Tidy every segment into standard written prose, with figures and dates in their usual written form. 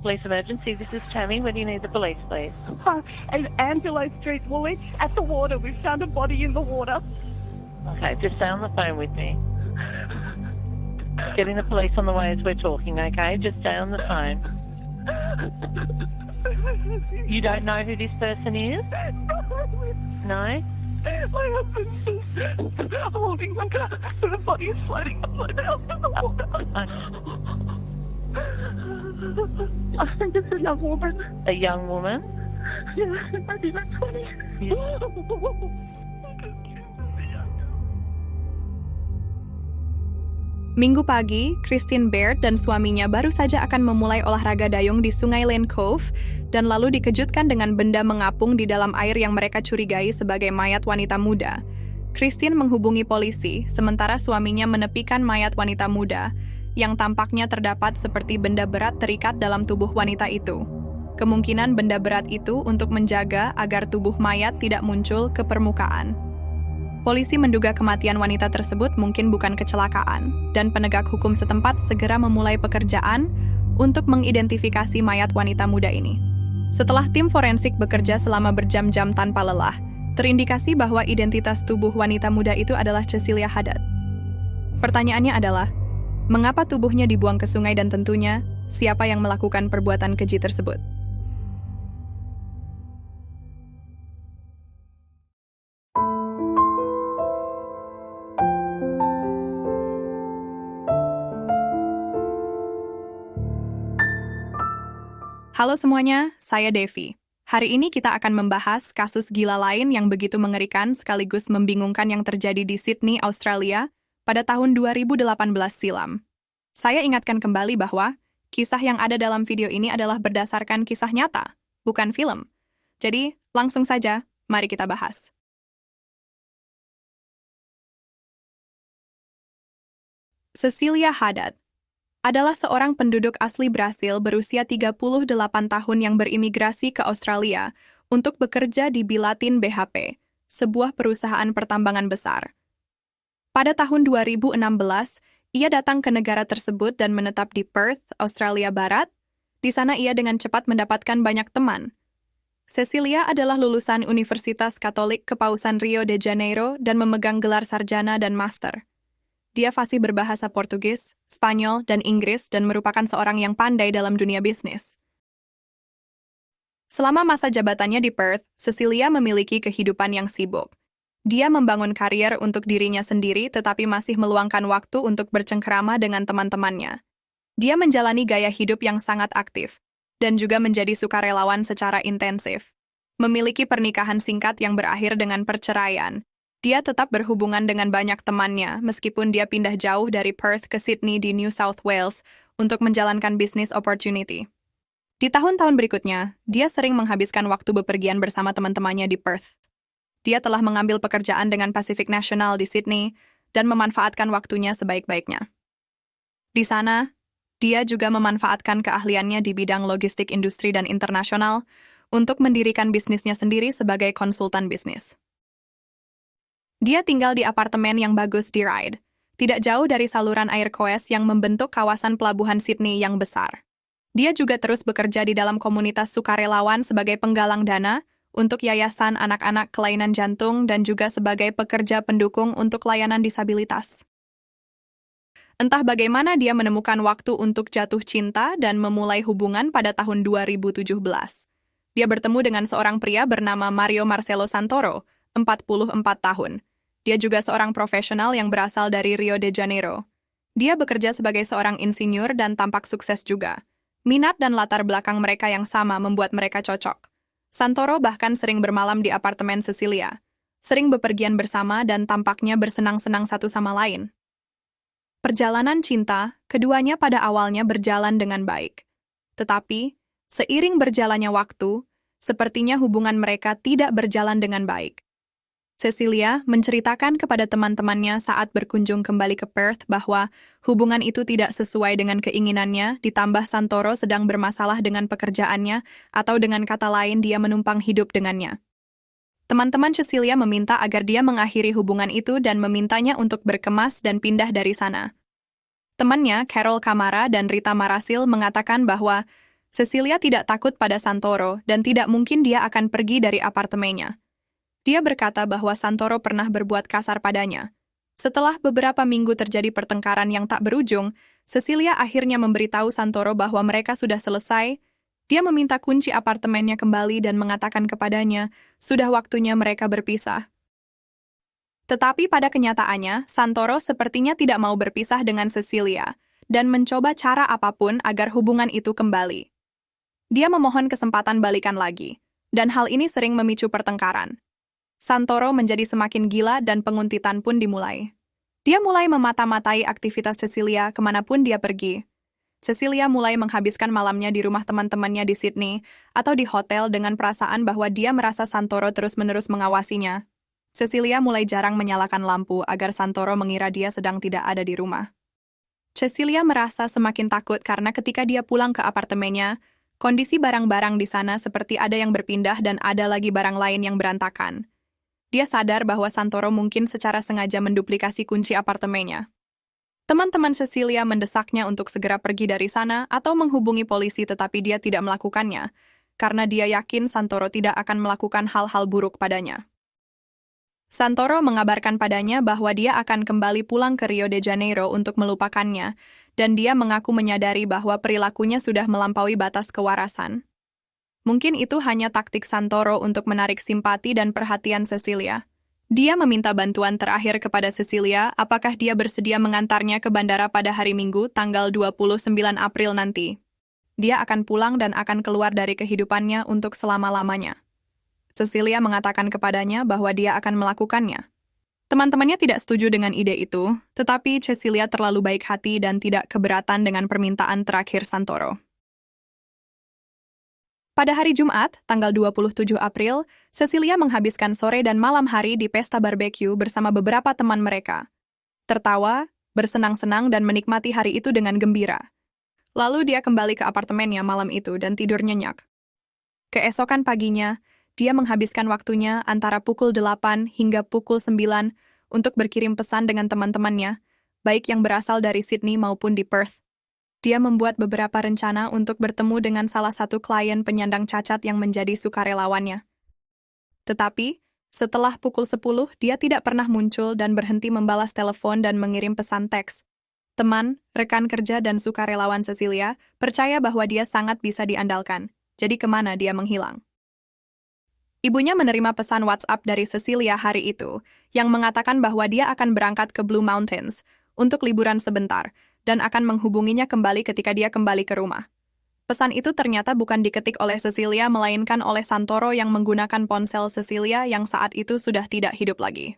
police emergency. This is Tammy. Where do you need the police, please? And Angelo Street, Woolwich, at the water. We've found a body in the water. Okay, just stay on the phone with me. Getting the police on the way as we're talking, okay? Just stay on the phone. You don't know who this person is? No? My husband's still sick. I'm holding my gun so his body is floating upside down in the water. I think it's a young woman. A young woman? Yeah, maybe like 20. Yeah. Minggu pagi, Christine Baird dan suaminya baru saja akan memulai olahraga dayung di Sungai Lane Cove dan lalu dikejutkan dengan benda mengapung di dalam air yang mereka curigai sebagai mayat wanita muda. Christine menghubungi polisi, sementara suaminya menepikan mayat wanita muda yang tampaknya terdapat seperti benda berat terikat dalam tubuh wanita itu. Kemungkinan benda berat itu untuk menjaga agar tubuh mayat tidak muncul ke permukaan. Polisi menduga kematian wanita tersebut mungkin bukan kecelakaan, dan penegak hukum setempat segera memulai pekerjaan untuk mengidentifikasi mayat wanita muda ini. Setelah tim forensik bekerja selama berjam-jam tanpa lelah, terindikasi bahwa identitas tubuh wanita muda itu adalah Cecilia Haddad. Pertanyaannya adalah, mengapa tubuhnya dibuang ke sungai dan tentunya, siapa yang melakukan perbuatan keji tersebut? Halo semuanya, saya Devi. Hari ini kita akan membahas kasus gila lain yang begitu mengerikan sekaligus membingungkan yang terjadi di Sydney, Australia pada tahun 2018 silam. Saya ingatkan kembali bahwa kisah yang ada dalam video ini adalah berdasarkan kisah nyata, bukan film. Jadi, langsung saja, mari kita bahas. Cecilia Haddad adalah seorang penduduk asli Brasil berusia 38 tahun yang berimigrasi ke Australia untuk bekerja di Bilatin BHP, sebuah perusahaan pertambangan besar. Pada tahun 2016, ia datang ke negara tersebut dan menetap di Perth, Australia Barat. Di sana ia dengan cepat mendapatkan banyak teman. Cecilia adalah lulusan Universitas Katolik Kepausan Rio de Janeiro dan memegang gelar sarjana dan master. Dia fasih berbahasa Portugis, Spanyol, dan Inggris dan merupakan seorang yang pandai dalam dunia bisnis. Selama masa jabatannya di Perth, Cecilia memiliki kehidupan yang sibuk. Dia membangun karier untuk dirinya sendiri tetapi masih meluangkan waktu untuk bercengkerama dengan teman-temannya. Dia menjalani gaya hidup yang sangat aktif dan juga menjadi sukarelawan secara intensif. Memiliki pernikahan singkat yang berakhir dengan perceraian. Dia tetap berhubungan dengan banyak temannya, meskipun dia pindah jauh dari Perth ke Sydney di New South Wales untuk menjalankan bisnis opportunity. Di tahun-tahun berikutnya, dia sering menghabiskan waktu bepergian bersama teman-temannya di Perth. Dia telah mengambil pekerjaan dengan Pacific National di Sydney dan memanfaatkan waktunya sebaik-baiknya. Di sana, dia juga memanfaatkan keahliannya di bidang logistik industri dan internasional untuk mendirikan bisnisnya sendiri sebagai konsultan bisnis. Dia tinggal di apartemen yang bagus di Ryde, tidak jauh dari saluran air Coes yang membentuk kawasan pelabuhan Sydney yang besar. Dia juga terus bekerja di dalam komunitas sukarelawan sebagai penggalang dana untuk yayasan anak-anak kelainan jantung dan juga sebagai pekerja pendukung untuk layanan disabilitas. Entah bagaimana dia menemukan waktu untuk jatuh cinta dan memulai hubungan pada tahun 2017. Dia bertemu dengan seorang pria bernama Mario Marcelo Santoro, 44 tahun. Dia juga seorang profesional yang berasal dari Rio de Janeiro. Dia bekerja sebagai seorang insinyur dan tampak sukses juga. Minat dan latar belakang mereka yang sama membuat mereka cocok. Santoro bahkan sering bermalam di apartemen Cecilia, sering bepergian bersama dan tampaknya bersenang-senang satu sama lain. Perjalanan cinta, keduanya pada awalnya berjalan dengan baik. Tetapi, seiring berjalannya waktu, sepertinya hubungan mereka tidak berjalan dengan baik. Cecilia menceritakan kepada teman-temannya saat berkunjung kembali ke Perth bahwa hubungan itu tidak sesuai dengan keinginannya, ditambah Santoro sedang bermasalah dengan pekerjaannya, atau dengan kata lain dia menumpang hidup dengannya. Teman-teman Cecilia meminta agar dia mengakhiri hubungan itu dan memintanya untuk berkemas dan pindah dari sana. Temannya, Carol Camara dan Rita Marasil, mengatakan bahwa Cecilia tidak takut pada Santoro dan tidak mungkin dia akan pergi dari apartemennya. Dia berkata bahwa Santoro pernah berbuat kasar padanya. Setelah beberapa minggu terjadi pertengkaran yang tak berujung, Cecilia akhirnya memberitahu Santoro bahwa mereka sudah selesai. Dia meminta kunci apartemennya kembali dan mengatakan kepadanya, sudah waktunya mereka berpisah. Tetapi pada kenyataannya, Santoro sepertinya tidak mau berpisah dengan Cecilia dan mencoba cara apapun agar hubungan itu kembali. Dia memohon kesempatan balikan lagi, dan hal ini sering memicu pertengkaran. Santoro menjadi semakin gila dan penguntitan pun dimulai. Dia mulai memata-matai aktivitas Cecilia kemanapun dia pergi. Cecilia mulai menghabiskan malamnya di rumah teman-temannya di Sydney atau di hotel dengan perasaan bahwa dia merasa Santoro terus-menerus mengawasinya. Cecilia mulai jarang menyalakan lampu agar Santoro mengira dia sedang tidak ada di rumah. Cecilia merasa semakin takut karena ketika dia pulang ke apartemennya, kondisi barang-barang di sana seperti ada yang berpindah dan ada lagi barang lain yang berantakan. Dia sadar bahwa Santoro mungkin secara sengaja menduplikasi kunci apartemennya. Teman-teman Cecilia mendesaknya untuk segera pergi dari sana atau menghubungi polisi tetapi dia tidak melakukannya, karena dia yakin Santoro tidak akan melakukan hal-hal buruk padanya. Santoro mengabarkan padanya bahwa dia akan kembali pulang ke Rio de Janeiro untuk melupakannya, dan dia mengaku menyadari bahwa perilakunya sudah melampaui batas kewarasan. Mungkin itu hanya taktik Santoro untuk menarik simpati dan perhatian Cecilia. Dia meminta bantuan terakhir kepada Cecilia apakah dia bersedia mengantarnya ke bandara pada hari Minggu tanggal 29 April nanti. Dia akan pulang dan akan keluar dari kehidupannya untuk selama-lamanya. Cecilia mengatakan kepadanya bahwa dia akan melakukannya. Teman-temannya tidak setuju dengan ide itu, tetapi Cecilia terlalu baik hati dan tidak keberatan dengan permintaan terakhir Santoro. Pada hari Jumat, tanggal 27 April, Cecilia menghabiskan sore dan malam hari di pesta barbecue bersama beberapa teman mereka. Tertawa, bersenang-senang dan menikmati hari itu dengan gembira. Lalu dia kembali ke apartemennya malam itu dan tidur nyenyak. Keesokan paginya, dia menghabiskan waktunya antara pukul 8 hingga pukul 9 untuk berkirim pesan dengan teman-temannya, baik yang berasal dari Sydney maupun di Perth. Dia membuat beberapa rencana untuk bertemu dengan salah satu klien penyandang cacat yang menjadi sukarelawannya. Tetapi, setelah pukul 10, dia tidak pernah muncul dan berhenti membalas telepon dan mengirim pesan teks. Teman, rekan kerja dan sukarelawan Cecilia percaya bahwa dia sangat bisa diandalkan, jadi kemana dia menghilang. Ibunya menerima pesan WhatsApp dari Cecilia hari itu, yang mengatakan bahwa dia akan berangkat ke Blue Mountains untuk liburan sebentar, dan akan menghubunginya kembali ketika dia kembali ke rumah. Pesan itu ternyata bukan diketik oleh Cecilia, melainkan oleh Santoro yang menggunakan ponsel Cecilia yang saat itu sudah tidak hidup lagi.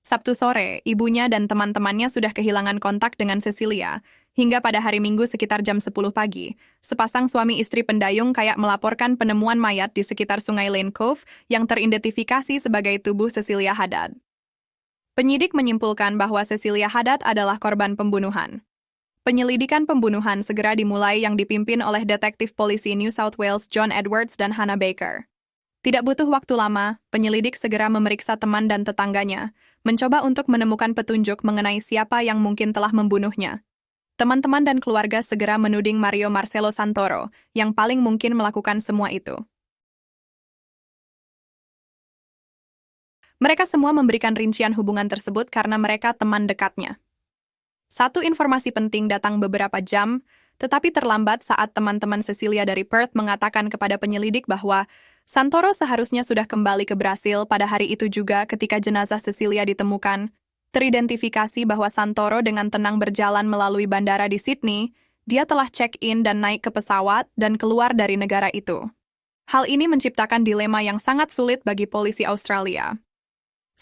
Sabtu sore, ibunya dan teman-temannya sudah kehilangan kontak dengan Cecilia, hingga pada hari Minggu sekitar jam 10 pagi, sepasang suami istri pendayung kayak melaporkan penemuan mayat di sekitar Sungai Lane Cove yang teridentifikasi sebagai tubuh Cecilia Haddad. Penyidik menyimpulkan bahwa Cecilia Haddad adalah korban pembunuhan. Penyelidikan pembunuhan segera dimulai yang dipimpin oleh detektif polisi New South Wales John Edwards dan Hannah Baker. Tidak butuh waktu lama, penyelidik segera memeriksa teman dan tetangganya, mencoba untuk menemukan petunjuk mengenai siapa yang mungkin telah membunuhnya. Teman-teman dan keluarga segera menuding Mario Marcelo Santoro, yang paling mungkin melakukan semua itu. Mereka semua memberikan rincian hubungan tersebut karena mereka teman dekatnya. Satu informasi penting datang beberapa jam, tetapi terlambat saat teman-teman Cecilia dari Perth mengatakan kepada penyelidik bahwa Santoro seharusnya sudah kembali ke Brasil pada hari itu juga ketika jenazah Cecilia ditemukan. Teridentifikasi bahwa Santoro dengan tenang berjalan melalui bandara di Sydney, dia telah check-in dan naik ke pesawat dan keluar dari negara itu. Hal ini menciptakan dilema yang sangat sulit bagi polisi Australia.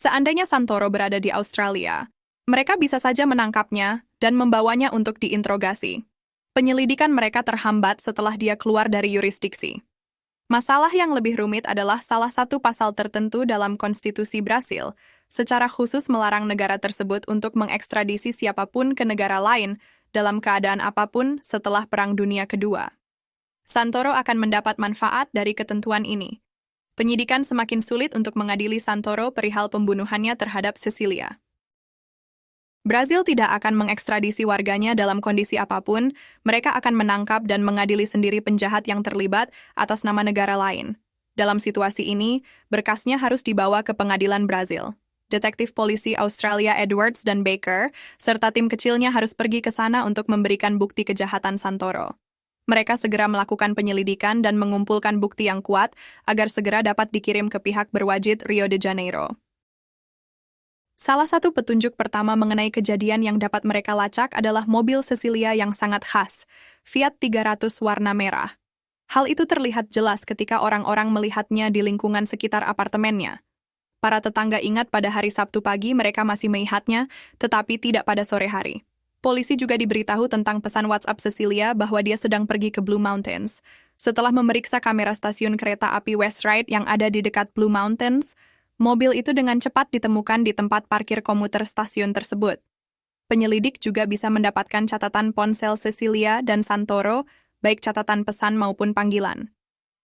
Seandainya Santoro berada di Australia, mereka bisa saja menangkapnya dan membawanya untuk diinterogasi. Penyelidikan mereka terhambat setelah dia keluar dari yurisdiksi. Masalah yang lebih rumit adalah salah satu pasal tertentu dalam konstitusi Brasil, secara khusus melarang negara tersebut untuk mengekstradisi siapapun ke negara lain dalam keadaan apapun setelah Perang Dunia Kedua. Santoro akan mendapat manfaat dari ketentuan ini. Penyidikan semakin sulit untuk mengadili Santoro perihal pembunuhannya terhadap Cecilia. Brazil tidak akan mengekstradisi warganya dalam kondisi apapun, mereka akan menangkap dan mengadili sendiri penjahat yang terlibat atas nama negara lain. Dalam situasi ini, berkasnya harus dibawa ke pengadilan Brazil. Detektif polisi Australia Edwards dan Baker, serta tim kecilnya harus pergi ke sana untuk memberikan bukti kejahatan Santoro. Mereka segera melakukan penyelidikan dan mengumpulkan bukti yang kuat agar segera dapat dikirim ke pihak berwajib Rio de Janeiro. Salah satu petunjuk pertama mengenai kejadian yang dapat mereka lacak adalah mobil Cecilia yang sangat khas, Fiat 300 warna merah. Hal itu terlihat jelas ketika orang-orang melihatnya di lingkungan sekitar apartemennya. Para tetangga ingat pada hari Sabtu pagi mereka masih melihatnya, tetapi tidak pada sore hari. Polisi juga diberitahu tentang pesan WhatsApp Cecilia bahwa dia sedang pergi ke Blue Mountains. Setelah memeriksa kamera stasiun kereta api West Ride yang ada di dekat Blue Mountains, mobil itu dengan cepat ditemukan di tempat parkir komuter stasiun tersebut. Penyelidik juga bisa mendapatkan catatan ponsel Cecilia dan Santoro, baik catatan pesan maupun panggilan.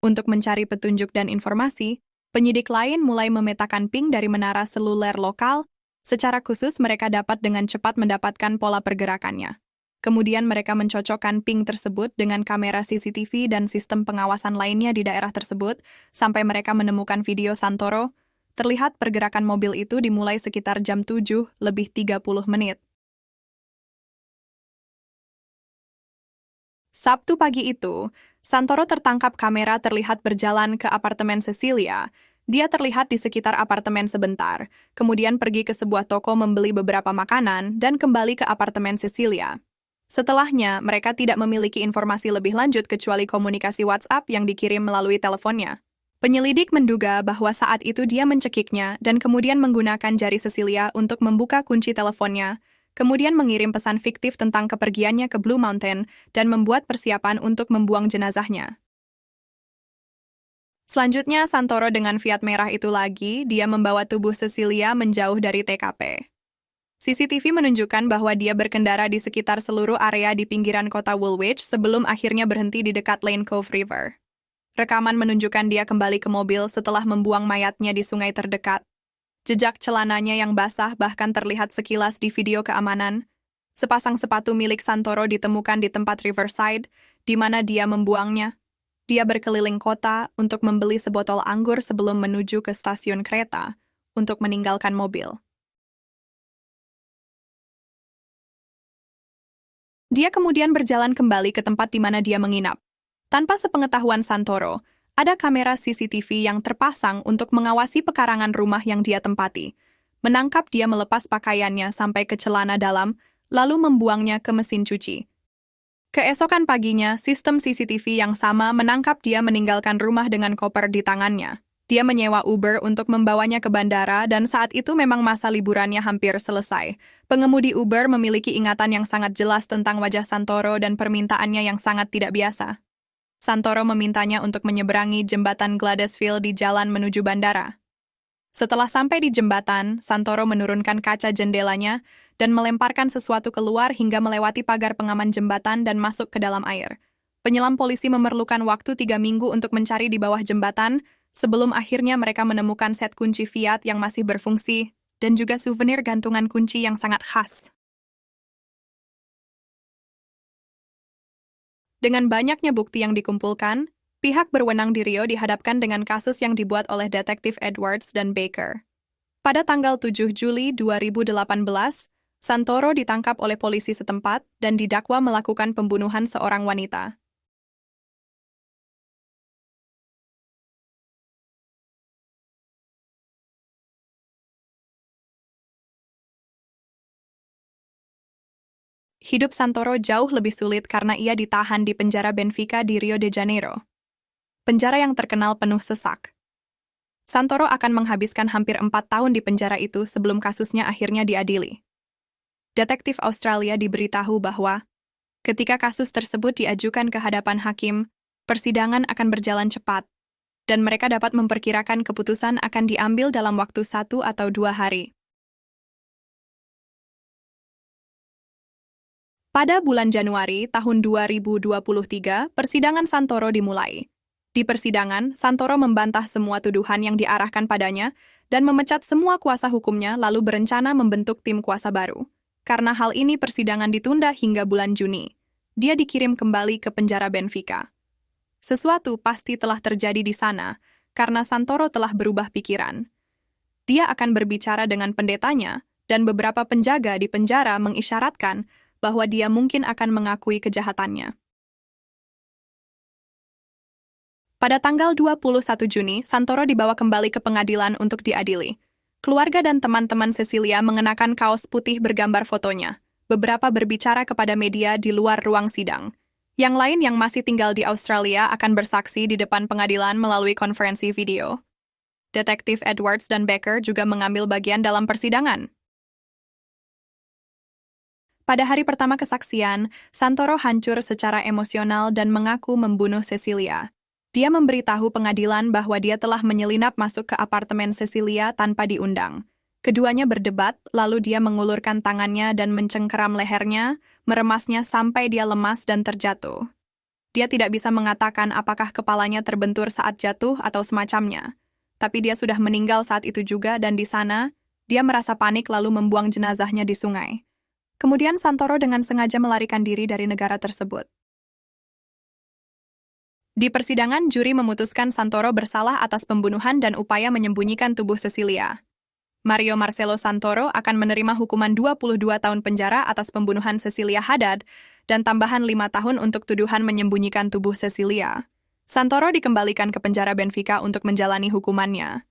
Untuk mencari petunjuk dan informasi, penyidik lain mulai memetakan ping dari menara seluler lokal. Secara khusus mereka dapat dengan cepat mendapatkan pola pergerakannya. Kemudian mereka mencocokkan ping tersebut dengan kamera CCTV dan sistem pengawasan lainnya di daerah tersebut, sampai mereka menemukan video Santoro. Terlihat pergerakan mobil itu dimulai sekitar jam 7:30 menit. Sabtu pagi itu, Santoro tertangkap kamera terlihat berjalan ke apartemen Cecilia. Dia terlihat di sekitar apartemen sebentar, kemudian pergi ke sebuah toko membeli beberapa makanan dan kembali ke apartemen Cecilia. Setelahnya, mereka tidak memiliki informasi lebih lanjut kecuali komunikasi WhatsApp yang dikirim melalui teleponnya. Penyelidik menduga bahwa saat itu dia mencekiknya dan kemudian menggunakan jari Cecilia untuk membuka kunci teleponnya, kemudian mengirim pesan fiktif tentang kepergiannya ke Blue Mountain dan membuat persiapan untuk membuang jenazahnya. Selanjutnya, Santoro dengan Fiat merah itu lagi, dia membawa tubuh Cecilia menjauh dari TKP. CCTV menunjukkan bahwa dia berkendara di sekitar seluruh area di pinggiran kota Woolwich sebelum akhirnya berhenti di dekat Lane Cove River. Rekaman menunjukkan dia kembali ke mobil setelah membuang mayatnya di sungai terdekat. Jejak celananya yang basah bahkan terlihat sekilas di video keamanan. Sepasang sepatu milik Santoro ditemukan di tempat Riverside, di mana dia membuangnya. Dia berkeliling kota untuk membeli sebotol anggur sebelum menuju ke stasiun kereta untuk meninggalkan mobil. Dia kemudian berjalan kembali ke tempat di mana dia menginap. Tanpa sepengetahuan Santoro, ada kamera CCTV yang terpasang untuk mengawasi pekarangan rumah yang dia tempati. Menangkap dia melepas pakaiannya sampai ke celana dalam, lalu membuangnya ke mesin cuci. Keesokan paginya, sistem CCTV yang sama menangkap dia meninggalkan rumah dengan koper di tangannya. Dia menyewa Uber untuk membawanya ke bandara dan saat itu memang masa liburannya hampir selesai. Pengemudi Uber memiliki ingatan yang sangat jelas tentang wajah Santoro dan permintaannya yang sangat tidak biasa. Santoro memintanya untuk menyeberangi jembatan Gladesville di jalan menuju bandara. Setelah sampai di jembatan, Santoro menurunkan kaca jendelanya dan melemparkan sesuatu keluar hingga melewati pagar pengaman jembatan dan masuk ke dalam air. Penyelam polisi memerlukan waktu 3 minggu untuk mencari di bawah jembatan, sebelum akhirnya mereka menemukan set kunci Fiat yang masih berfungsi, dan juga souvenir gantungan kunci yang sangat khas. Dengan banyaknya bukti yang dikumpulkan, pihak berwenang di Rio dihadapkan dengan kasus yang dibuat oleh detektif Edwards dan Baker. Pada tanggal 7 Juli 2018, Santoro ditangkap oleh polisi setempat dan didakwa melakukan pembunuhan seorang wanita. Hidup Santoro jauh lebih sulit karena ia ditahan di penjara Benfica di Rio de Janeiro. Penjara yang terkenal penuh sesak. Santoro akan menghabiskan hampir 4 tahun di penjara itu sebelum kasusnya akhirnya diadili. Detektif Australia diberitahu bahwa ketika kasus tersebut diajukan ke hadapan hakim, persidangan akan berjalan cepat, dan mereka dapat memperkirakan keputusan akan diambil dalam waktu 1 atau 2 hari. Pada bulan Januari tahun 2023, persidangan Santoro dimulai. Di persidangan, Santoro membantah semua tuduhan yang diarahkan padanya dan memecat semua kuasa hukumnya lalu berencana membentuk tim kuasa baru. Karena hal ini persidangan ditunda hingga bulan Juni. Dia dikirim kembali ke penjara Benfica. Sesuatu pasti telah terjadi di sana karena Santoro telah berubah pikiran. Dia akan berbicara dengan pendetanya dan beberapa penjaga di penjara mengisyaratkan bahwa dia mungkin akan mengakui kejahatannya. Pada tanggal 21 Juni, Santoro dibawa kembali ke pengadilan untuk diadili. Keluarga dan teman-teman Cecilia mengenakan kaos putih bergambar fotonya. Beberapa berbicara kepada media di luar ruang sidang. Yang lain yang masih tinggal di Australia akan bersaksi di depan pengadilan melalui konferensi video. Detektif Edwards dan Becker juga mengambil bagian dalam persidangan. Pada hari pertama kesaksian, Santoro hancur secara emosional dan mengaku membunuh Cecilia. Dia memberitahu pengadilan bahwa dia telah menyelinap masuk ke apartemen Cecilia tanpa diundang. Keduanya berdebat, lalu dia mengulurkan tangannya dan mencengkeram lehernya, meremasnya sampai dia lemas dan terjatuh. Dia tidak bisa mengatakan apakah kepalanya terbentur saat jatuh atau semacamnya. Tapi dia sudah meninggal saat itu juga dan di sana, dia merasa panik lalu membuang jenazahnya di sungai. Kemudian Santoro dengan sengaja melarikan diri dari negara tersebut. Di persidangan, juri memutuskan Santoro bersalah atas pembunuhan dan upaya menyembunyikan tubuh Cecilia. Mario Marcelo Santoro akan menerima hukuman 22 tahun penjara atas pembunuhan Cecilia Haddad dan tambahan 5 tahun untuk tuduhan menyembunyikan tubuh Cecilia. Santoro dikembalikan ke penjara Benfica untuk menjalani hukumannya.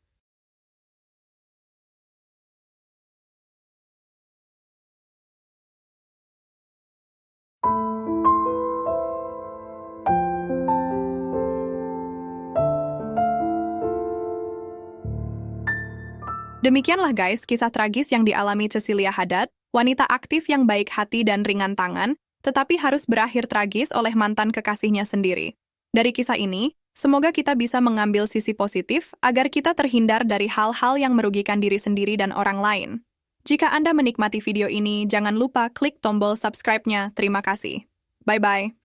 Demikianlah guys kisah tragis yang dialami Cecilia Haddad, wanita aktif yang baik hati dan ringan tangan, tetapi harus berakhir tragis oleh mantan kekasihnya sendiri. Dari kisah ini, semoga kita bisa mengambil sisi positif agar kita terhindar dari hal-hal yang merugikan diri sendiri dan orang lain. Jika Anda menikmati video ini, jangan lupa klik tombol subscribe-nya. Terima kasih. Bye-bye.